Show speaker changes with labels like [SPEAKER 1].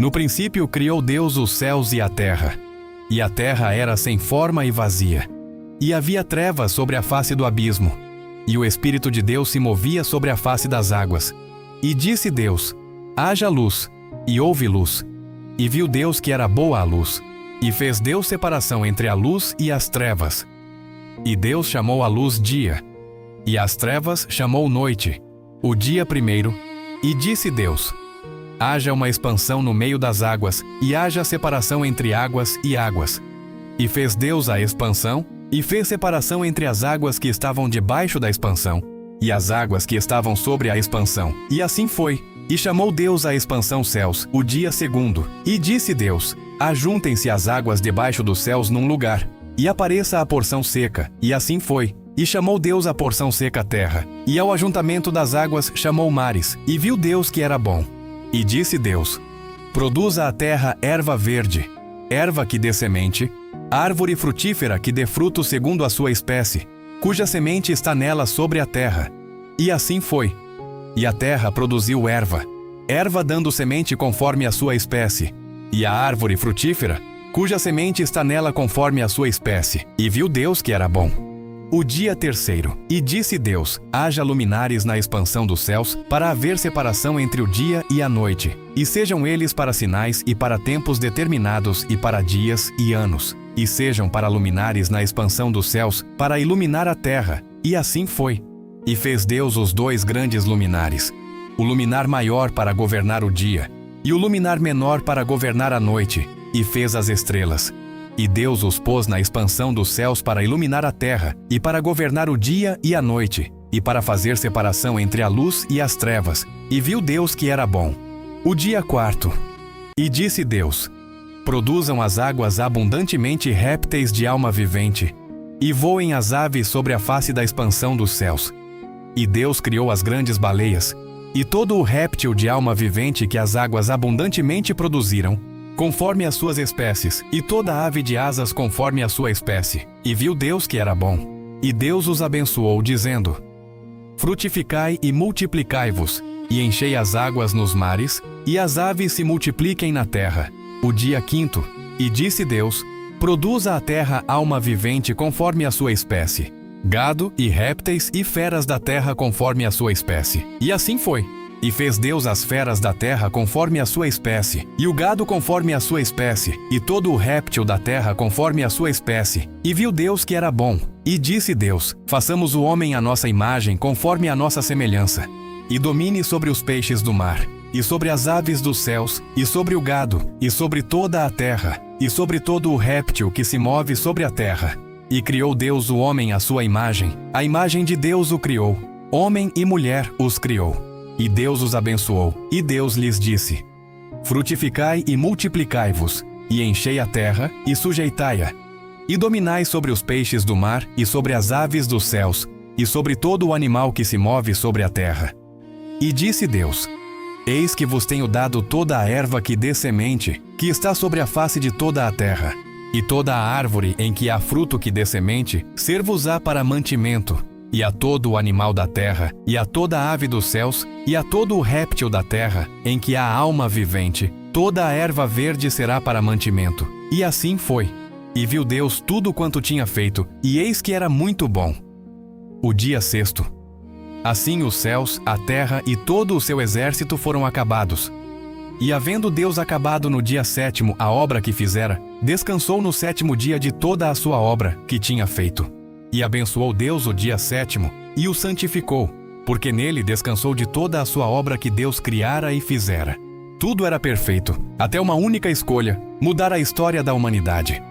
[SPEAKER 1] No princípio criou Deus os céus e a terra era sem forma e vazia. E havia trevas sobre a face do abismo, e o Espírito de Deus se movia sobre a face das águas. E disse Deus: haja luz, e houve luz. E viu Deus que era boa a luz, e fez Deus separação entre a luz e as trevas. E Deus chamou a luz dia, e as trevas chamou noite, o dia primeiro. E disse Deus: haja uma expansão no meio das águas, e haja separação entre águas e águas. E fez Deus a expansão, e fez separação entre as águas que estavam debaixo da expansão, e as águas que estavam sobre a expansão. E assim foi. E chamou Deus a expansão céus, o dia segundo. E disse Deus: ajuntem-se as águas debaixo dos céus num lugar, e apareça a porção seca. E assim foi. E chamou Deus a porção seca terra, e ao ajuntamento das águas chamou mares. E viu Deus que era bom. E disse Deus: produza a terra erva verde, erva que dê semente, árvore frutífera que dê fruto segundo a sua espécie, cuja semente está nela sobre a terra. E assim foi. E a terra produziu erva, erva dando semente conforme a sua espécie, e a árvore frutífera, cuja semente está nela conforme a sua espécie. E viu Deus que era bom. O dia terceiro. E disse Deus: haja luminares na expansão dos céus, para haver separação entre o dia e a noite, e sejam eles para sinais e para tempos determinados e para dias e anos, e sejam para luminares na expansão dos céus, para iluminar a terra. E assim foi. E fez Deus os dois grandes luminares, o luminar maior para governar o dia, e o luminar menor para governar a noite, e fez as estrelas. E Deus os pôs na expansão dos céus para iluminar a terra, e para governar o dia e a noite, e para fazer separação entre a luz e as trevas. E viu Deus que era bom. O dia quarto. E disse Deus: produzam as águas abundantemente répteis de alma vivente, e voem as aves sobre a face da expansão dos céus. E Deus criou as grandes baleias, e todo o réptil de alma vivente que as águas abundantemente produziram, conforme as suas espécies, e toda ave de asas conforme a sua espécie. E viu Deus que era bom. E Deus os abençoou, dizendo: frutificai e multiplicai-vos, e enchei as águas nos mares, e as aves se multipliquem na terra. O dia quinto. E disse Deus: produza a terra alma vivente conforme a sua espécie, gado e répteis e feras da terra conforme a sua espécie. E assim foi. E fez Deus as feras da terra conforme a sua espécie, e o gado conforme a sua espécie, e todo o réptil da terra conforme a sua espécie. E viu Deus que era bom. E disse Deus: façamos o homem à nossa imagem conforme a nossa semelhança, e domine sobre os peixes do mar, e sobre as aves dos céus, e sobre o gado, e sobre toda a terra, e sobre todo o réptil que se move sobre a terra. E criou Deus o homem à sua imagem, a imagem de Deus o criou, homem e mulher os criou. E Deus os abençoou, e Deus lhes disse: frutificai e multiplicai-vos, e enchei a terra, e sujeitai-a, e dominai sobre os peixes do mar, e sobre as aves dos céus, e sobre todo o animal que se move sobre a terra. E disse Deus: eis que vos tenho dado toda a erva que dê semente, que está sobre a face de toda a terra, e toda a árvore em que há fruto que dê semente, ser-vos-á para mantimento, e a todo o animal da terra, e a toda a ave dos céus, e a todo o réptil da terra, em que há alma vivente, toda a erva verde será para mantimento. E assim foi. E viu Deus tudo quanto tinha feito, e eis que era muito bom. O dia sexto. Assim os céus, a terra e todo o seu exército foram acabados. E havendo Deus acabado no dia sétimo a obra que fizera, descansou no sétimo dia de toda a sua obra que tinha feito. E abençoou Deus o dia sétimo, e o santificou, porque nele descansou de toda a sua obra que Deus criara e fizera. Tudo era perfeito, até uma única escolha: mudar a história da humanidade.